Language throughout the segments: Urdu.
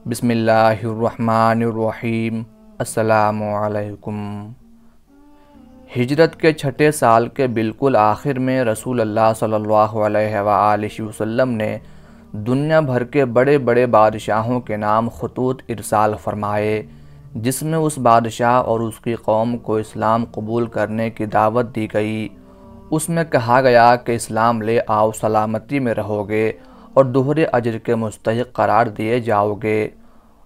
بسم اللہ الرحمن الرحیم۔ السلام علیکم۔ ہجرت کے چھٹے سال کے بالکل آخر میں رسول اللہ صلی اللہ علیہ وآلہ وسلم نے دنیا بھر کے بڑے بڑے بادشاہوں کے نام خطوط ارسال فرمائے، جس میں اس بادشاہ اور اس کی قوم کو اسلام قبول کرنے کی دعوت دی گئی۔ اس میں کہا گیا کہ اسلام لے آؤ، سلامتی میں رہو گے اور دوہرے اجر کے مستحق قرار دیے جاؤ گے،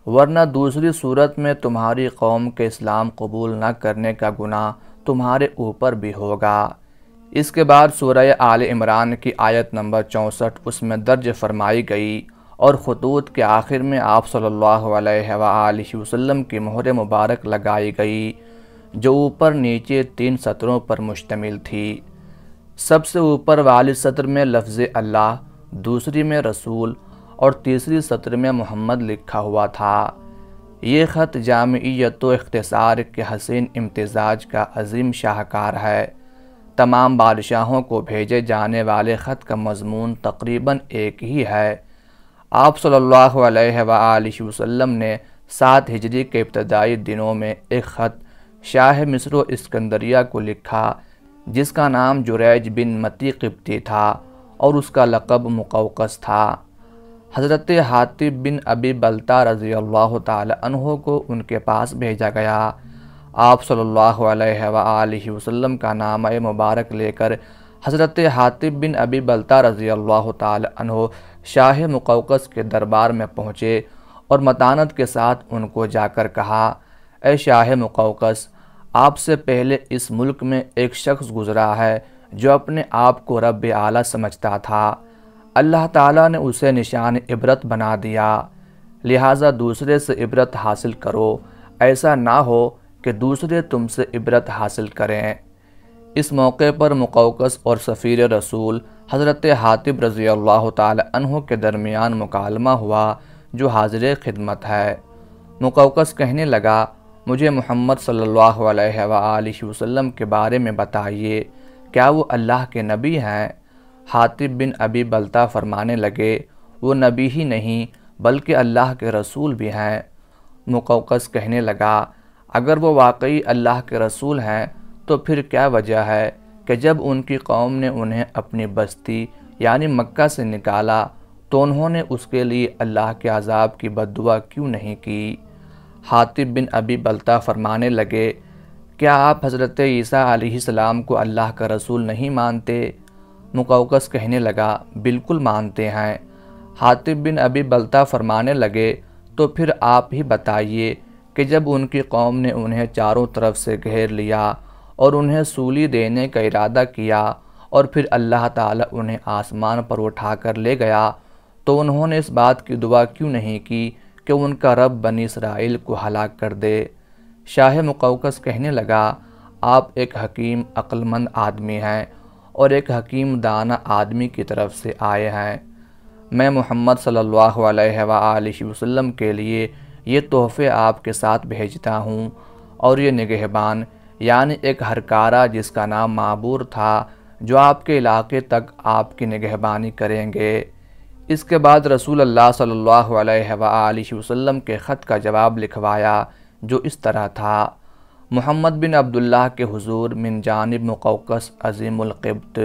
ورنہ دوسری صورت میں تمہاری قوم کے اسلام قبول نہ کرنے کا گناہ تمہارے اوپر بھی ہوگا۔ اس کے بعد سورہ آل عمران کی آیت نمبر 64 اس میں درج فرمائی گئی اور خطوط کے آخر میں آپ صلی اللہ علیہ وآلہ وسلم کی مہر مبارک لگائی گئی، جو اوپر نیچے 3 سطروں پر مشتمل تھی۔ سب سے اوپر والی سطر میں لفظ اللہ، دوسری میں رسول اور تیسری سطر میں محمد لکھا ہوا تھا۔ یہ خط جامعیت و اختصار کے حسین امتزاج کا عظیم شاہکار ہے۔ تمام بادشاہوں کو بھیجے جانے والے خط کا مضمون تقریباً ایک ہی ہے۔ آپ صلی اللہ علیہ وآلہ وسلم نے 7 ہجری کے ابتدائی دنوں میں ایک خط شاہ مصر و اسکندریہ کو لکھا، جس کا نام جریج بن متی قبطی تھا اور اس کا لقب مقوقس تھا۔ حضرت حاطب بن ابی بلتہ رضی اللہ تعالی عنہ کو ان کے پاس بھیجا گیا۔ آپ صلی اللہ علیہ وآلہ وسلم کا نامہ مبارک لے کر حضرت حاطب بن ابی بلتہ رضی اللہ تعالی عنہ شاہ مقوقس کے دربار میں پہنچے اور متانت کے ساتھ ان کو جا کر کہا، اے شاہ مقوقس، آپ سے پہلے اس ملک میں ایک شخص گزرا ہے جو اپنے آپ کو رب اعلیٰ سمجھتا تھا۔ اللہ تعالیٰ نے اسے نشان عبرت بنا دیا، لہٰذا دوسرے سے عبرت حاصل کرو، ایسا نہ ہو کہ دوسرے تم سے عبرت حاصل کریں۔ اس موقع پر مقوقس اور سفیر رسول حضرت حاطب رضی اللہ تعالی عنہ کے درمیان مکالمہ ہوا، جو حاضر خدمت ہے۔ مقوقس کہنے لگا، مجھے محمد صلی اللہ علیہ وآلہ وسلم کے بارے میں بتائیے، کیا وہ اللہ کے نبی ہیں؟ حاطب بن ابی بلتہ فرمانے لگے، وہ نبی ہی نہیں بلکہ اللہ کے رسول بھی ہیں۔ مقوقس کہنے لگا، اگر وہ واقعی اللہ کے رسول ہیں تو پھر کیا وجہ ہے کہ جب ان کی قوم نے انہیں اپنی بستی یعنی مکہ سے نکالا تو انہوں نے اس کے لیے اللہ کے عذاب کی بد دعا کیوں نہیں کی؟ حاطب بن ابی بلتہ فرمانے لگے، کیا آپ حضرت عیسیٰ علیہ السلام کو اللہ کا رسول نہیں مانتے؟ مقوقس کہنے لگا، بالکل مانتے ہیں۔ حاطب بن ابی بلتہ فرمانے لگے، تو پھر آپ ہی بتائیے کہ جب ان کی قوم نے انہیں چاروں طرف سے گھیر لیا اور انہیں سولی دینے کا ارادہ کیا اور پھر اللہ تعالیٰ انہیں آسمان پر اٹھا کر لے گیا تو انہوں نے اس بات کی دعا کیوں نہیں کی کہ ان کا رب بنی اسرائیل کو ہلاک کر دے؟ شاہ مقوقس کہنے لگا، آپ ایک حکیم عقل مند آدمی ہیں اور ایک حکیم دانا آدمی کی طرف سے آئے ہیں۔ میں محمد صلی اللہ علیہ وآلہ وسلم کے لیے یہ تحفے آپ کے ساتھ بھیجتا ہوں، اور یہ نگہبان یعنی ایک ہرکارہ جس کا نام معبور تھا، جو آپ کے علاقے تک آپ کی نگہبانی کریں گے۔ اس کے بعد رسول اللہ صلی اللہ علیہ وآلہ وسلم کے خط کا جواب لکھوایا، جو اس طرح تھا، محمد بن عبداللہ کے حضور من جانب مقوقس عظیم القبط،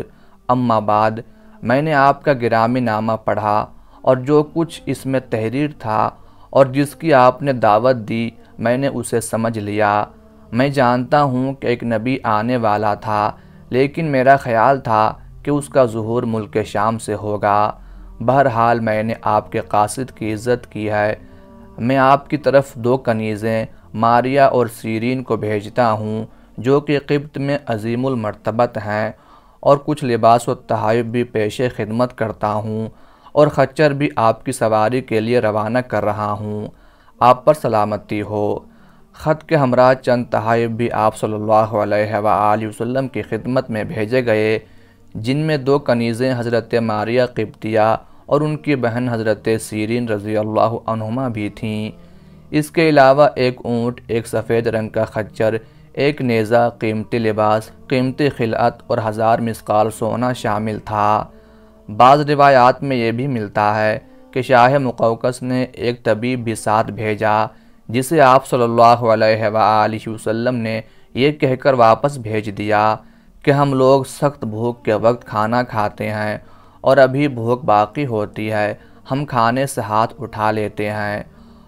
اما بعد، میں نے آپ کا گرامی نامہ پڑھا اور جو کچھ اس میں تحریر تھا اور جس کی آپ نے دعوت دی میں نے اسے سمجھ لیا۔ میں جانتا ہوں کہ ایک نبی آنے والا تھا، لیکن میرا خیال تھا کہ اس کا ظہور ملک شام سے ہوگا۔ بہرحال میں نے آپ کے قاصد کی عزت کی ہے۔ میں آپ کی طرف 2 کنیزیں ماریہ اور سیرین کو بھیجتا ہوں، جو کہ قبط میں عظیم المرتبت ہیں، اور کچھ لباس و تحائف بھی پیش خدمت کرتا ہوں، اور خچر بھی آپ کی سواری کے لیے روانہ کر رہا ہوں۔ آپ پر سلامتی ہو۔ خط کے ہمراہ چند تحائف بھی آپ صلی اللہ علیہ وآلہ وسلم کی خدمت میں بھیجے گئے، جن میں 2 کنیزیں حضرت ماریہ قبطیہ اور ان کی بہن حضرت سیرین رضی اللہ عنہما بھی تھیں۔ اس کے علاوہ ایک اونٹ، ایک سفید رنگ کا خچر، ایک نیزہ، قیمتی لباس، قیمتی خلعت اور 1000 مثقال سونا شامل تھا۔ بعض روایات میں یہ بھی ملتا ہے کہ شاہ مقوقس نے ایک طبیب بھی ساتھ بھیجا، جسے آپ صلی اللہ علیہ وآلہ وسلم نے یہ کہہ کر واپس بھیج دیا کہ ہم لوگ سخت بھوک کے وقت کھانا کھاتے ہیں اور ابھی بھوک باقی ہوتی ہے، ہم کھانے سے ہاتھ اٹھا لیتے ہیں۔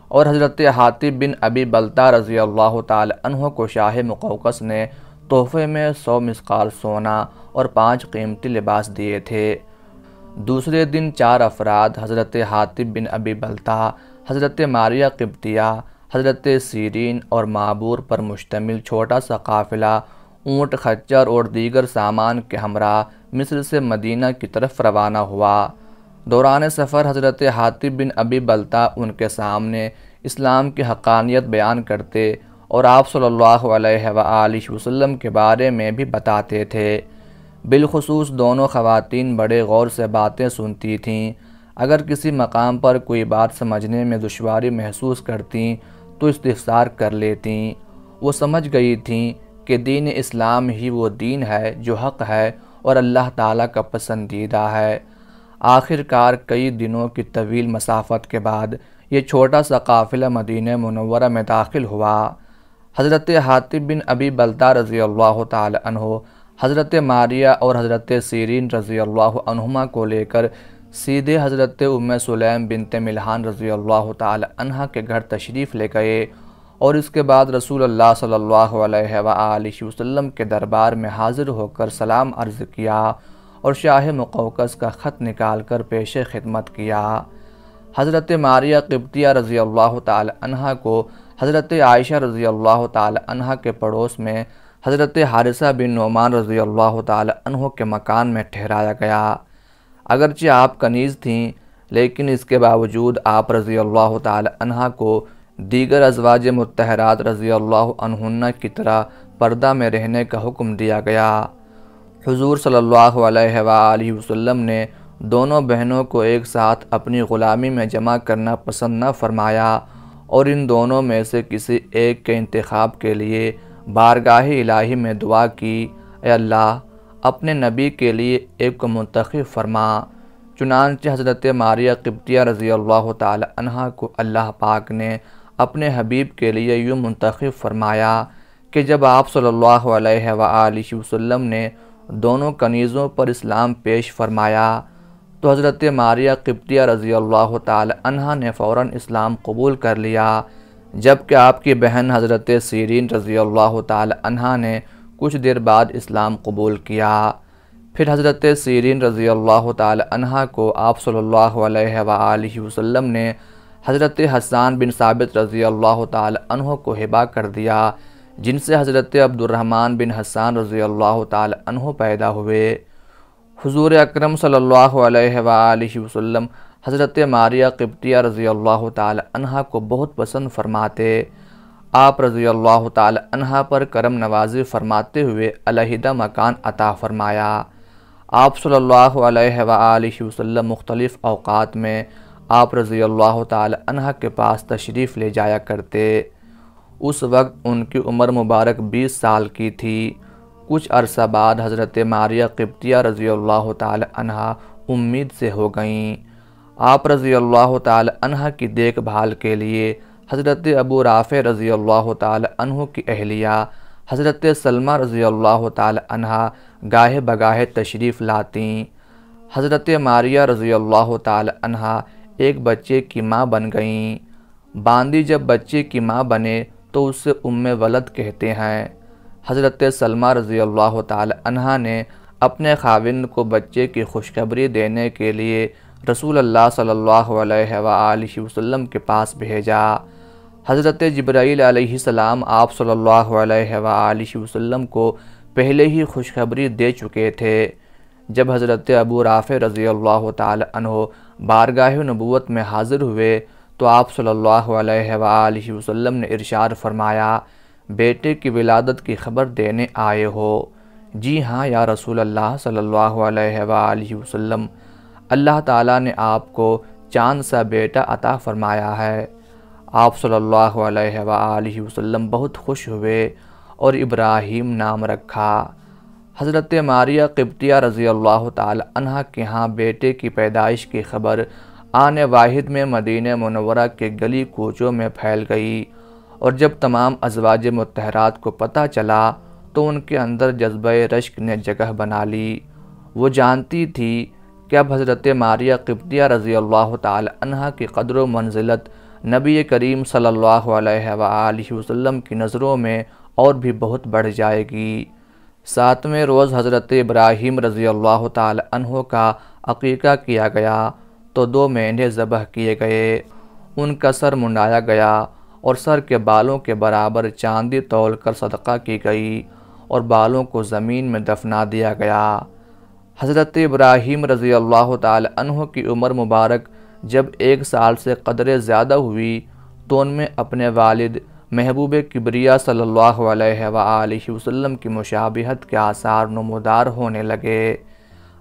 اور حضرت حاطب بن ابی بلتہ رضی اللہ تعالی عنہ کو شاہ مقوقس نے تحفے میں 100 مثقال سونا اور 5 قیمتی لباس دیے تھے۔ دوسرے دن 4 افراد حضرت حاطب بن ابی بلتہ، حضرت ماریہ قبطیہ، حضرت سیرین اور معبور پر مشتمل چھوٹا سا قافلہ اونٹ، خچر اور دیگر سامان کے ہمراہ مصر سے مدینہ کی طرف روانہ ہوا۔ دوران سفر حضرت حاطب بن ابی بلتہ ان کے سامنے اسلام کی حقانیت بیان کرتے اور آپ صلی اللہ علیہ وآلہ وسلم کے بارے میں بھی بتاتے تھے۔ بالخصوص دونوں خواتین بڑے غور سے باتیں سنتی تھیں۔ اگر کسی مقام پر کوئی بات سمجھنے میں دشواری محسوس کرتیں تو استفسار کر لیتیں۔ وہ سمجھ گئی تھیں کہ دین اسلام ہی وہ دین ہے جو حق ہے اور اللہ تعالیٰ کا پسندیدہ ہے۔ آخر کار کئی دنوں کی طویل مسافت کے بعد یہ چھوٹا سا قافلہ مدینہ منورہ میں داخل ہوا۔ حضرت حاطب بن ابی بلتہ رضی اللہ تعالی عنہ حضرت ماریہ اور حضرت سیرین رضی اللہ عنہما کو لے کر سیدھے حضرت ام سلیم بنت ملحان رضی اللہ تعالی عنہ کے گھر تشریف لے گئے اور اس کے بعد رسول اللہ صلی اللہ علیہ وآلہ وسلم کے دربار میں حاضر ہو کر سلام عرض کیا اور شاہ مقوقس کا خط نکال کر پیش خدمت کیا۔ حضرت ماریہ قبطیہ رضی اللہ تعالی عنہ کو حضرت عائشہ رضی اللہ تعالی عنہ کے پڑوس میں حضرت حارثہ بن نعمان رضی اللہ تعالی عنہ کے مکان میں ٹھہرایا گیا۔ اگرچہ آپ کنیز تھیں لیکن اس کے باوجود آپ رضی اللہ تعالی عنہ کو دیگر ازواج مطہرات رضی اللہ عنہن کی طرح پردہ میں رہنے کا حکم دیا گیا۔ حضور صلی اللہ علیہ وآلہ وسلم نے دونوں بہنوں کو ایک ساتھ اپنی غلامی میں جمع کرنا پسند نہ فرمایا اور ان دونوں میں سے کسی ایک کے انتخاب کے لیے بارگاہ الہی میں دعا کی، اے اللہ اپنے نبی کے لیے ایک کو منتخب فرما۔ چنانچہ حضرت ماریہ قبطیہ رضی اللہ تعالی عنہ کو اللہ پاک نے اپنے حبیب کے لیے یوں منتخب فرمایا کہ جب آپ صلی اللہ علیہ وآلہ وسلم نے دونوں کنیزوں پر اسلام پیش فرمایا تو حضرت ماریہ قبطیہ رضی اللہ تعالی عنہ نے فوراً اسلام قبول کر لیا، جبکہ آپ کی بہن حضرت سیرین رضی اللہ تعالی عنہ نے کچھ دیر بعد اسلام قبول کیا۔ پھر حضرت سیرین رضی اللہ تعالی عنہ کو آپ صلی اللہ علیہ وآلہ وسلم نے حضرت حسان بن ثابت رضی اللہ تعالی عنہ کو ہبہ کر دیا، جن سے حضرت عبد الرحمن بن حسان رضی اللہ تعالی عنہ پیدا ہوئے۔ حضور اکرم صلی اللہ علیہ وآلہ وسلم حضرت ماریہ قبطیہ رضی اللہ تعالی عنہ کو بہت پسند فرماتے۔ آپ رضی اللہ تعالی عنہ پر کرم نوازی فرماتے ہوئے علیحدہ مکان عطا فرمایا۔ آپ صلی اللہ علیہ وآلہ وسلم مختلف اوقات میں آپ رضی اللہ تعالی عنہ کے پاس تشریف لے جایا کرتے۔ اس وقت ان کی عمر مبارک 20 سال کی تھی۔ کچھ عرصہ بعد حضرت ماریہ قبطیہ رضی اللہ تعالی عنہ امید سے ہو گئیں۔ آپ رضی اللہ تعالی عنہ کی دیکھ بھال کے لیے حضرت ابو رافع رضی اللہ تعالی عنہ کی اہلیہ حضرت سلمہ رضی اللہ تعالی عنہ گاہے بگاہے تشریف لاتیں۔ حضرت ماریہ رضی اللہ تعالی عنہ ایک بچے کی ماں بن گئیں۔ باندی جب بچے کی ماں بنے تو اسے ام ولد کہتے ہیں۔ حضرت سلمہ رضی اللہ تعالی عنہ نے اپنے خاوند کو بچے کی خوشخبری دینے کے لیے رسول اللہ صلی اللہ علیہ وآلہ وسلم کے پاس بھیجا۔ حضرت جبرائیل علیہ السلام آپ صلی اللہ علیہ وآلہ وسلم کو پہلے ہی خوشخبری دے چکے تھے۔ جب حضرت ابو رافع رضی اللہ تعالی عنہ بارگاہ نبوت میں حاضر ہوئے تو آپ صلی اللہ علیہ وآلہ وسلم نے ارشاد فرمایا، بیٹے کی ولادت کی خبر دینے آئے ہو؟ جی ہاں یا رسول اللہ صلی اللہ علیہ وآلہ وسلم، اللہ تعالیٰ نے آپ کو چاند سا بیٹا عطا فرمایا ہے۔ آپ صلی اللہ علیہ وآلہ وسلم بہت خوش ہوئے اور ابراہیم نام رکھا۔ حضرت ماریہ قبطیہ رضی اللہ تعالی عنہ کے ہاں بیٹے کی پیدائش کی خبر آن واحد میں مدینہ منورہ کے گلی کوچوں میں پھیل گئی، اور جب تمام ازواج مطہرات کو پتہ چلا تو ان کے اندر جذبہ رشک نے جگہ بنا لی۔ وہ جانتی تھی کہ اب حضرت ماریہ قبطیہ رضی اللہ تعالی عنہ کی قدر و منزلت نبی کریم صلی اللہ علیہ وآلہ وسلم کی نظروں میں اور بھی بہت بڑھ جائے گی۔ 7ویں روز حضرت ابراہیم رضی اللہ تعالی عنہ کا عقیقہ کیا گیا تو 2 مینڈھے ذبح کیے گئے، ان کا سر منڈایا گیا اور سر کے بالوں کے برابر چاندی تول کر صدقہ کی گئی اور بالوں کو زمین میں دفنا دیا گیا۔ حضرت ابراہیم رضی اللہ تعالی عنہ کی عمر مبارک جب 1 سال سے قدرے زیادہ ہوئی تو ان میں اپنے والد محبوب کبریا صلی اللہ علیہ وآلہ وسلم کی مشابہت کے آثار نمودار ہونے لگے۔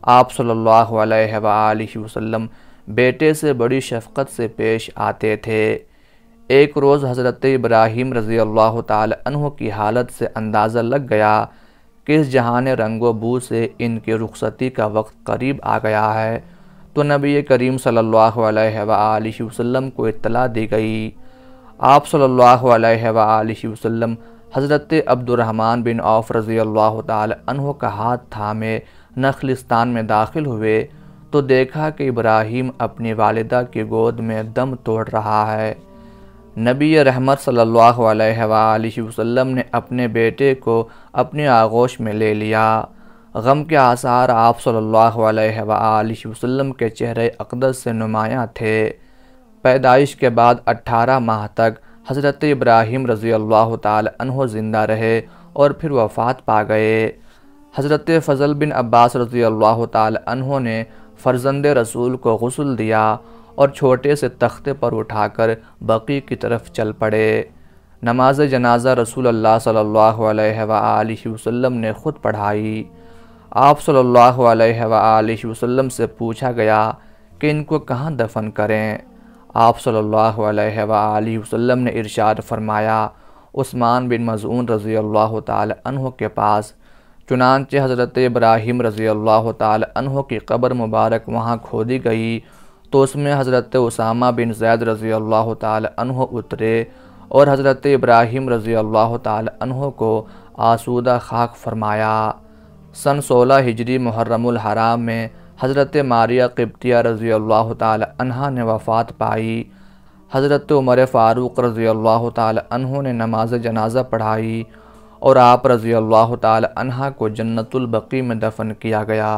آپ صلی اللہ علیہ وآلہ وسلم بیٹے سے بڑی شفقت سے پیش آتے تھے۔ ایک روز حضرت ابراہیم رضی اللہ تعالی عنہ کی حالت سے اندازہ لگ گیا کہ اس جہان رنگ و بو سے ان کی رخصتی کا وقت قریب آ گیا ہے، تو نبی کریم صلی اللہ علیہ وآلہ وسلم کو اطلاع دی گئی۔ آپ صلی اللہ علیہ وآلہ وسلم حضرت عبد الرحمن بن عوف رضی اللہ تعالی عنہ کا ہاتھ تھامے نخلستان میں داخل ہوئے تو دیکھا کہ ابراہیم اپنی والدہ کی گود میں دم توڑ رہا ہے۔ نبی رحمت صلی اللہ علیہ وآلہ وسلم نے اپنے بیٹے کو اپنی آغوش میں لے لیا۔ غم کے آثار آپ صلی اللہ علیہ وآلہ وسلم کے چہرے اقدس سے نمایاں تھے۔ پیدائش کے بعد 18 ماہ تک حضرت ابراہیم رضی اللہ تعالی عنہ زندہ رہے اور پھر وفات پا گئے۔ حضرت فضل بن عباس رضی اللہ تعالی عنہ نے فرزند رسول کو غسل دیا اور چھوٹے سے تختے پر اٹھا کر بقیع کی طرف چل پڑے۔ نماز جنازہ رسول اللہ صلی اللہ علیہ وآلہ وسلم نے خود پڑھائی۔ آپ صلی اللہ علیہ وآلہ وسلم سے پوچھا گیا کہ ان کو کہاں دفن کریں؟ آپ صلی اللہ علیہ وآلہ وسلم نے ارشاد فرمایا، عثمان بن مظعون رضی اللہ تعالی عنہ کے پاس۔ چنانچہ حضرت ابراہیم رضی اللہ تعالی عنہ کی قبر مبارک وہاں کھودی گئی تو اس میں حضرت اسامہ بن زید رضی اللہ تعالی عنہ اترے اور حضرت ابراہیم رضی اللہ تعالی عنہ کو آسودہ خاک فرمایا۔ سن 16 ہجری محرم الحرام میں حضرت ماریہ قبطیہ رضی اللہ تعالی عنہ نے وفات پائی۔ حضرت عمر فاروق رضی اللہ تعالی عنہ نے نماز جنازہ پڑھائی اور آپ رضی اللہ تعالی عنہ کو جنت البقیع میں دفن کیا گیا۔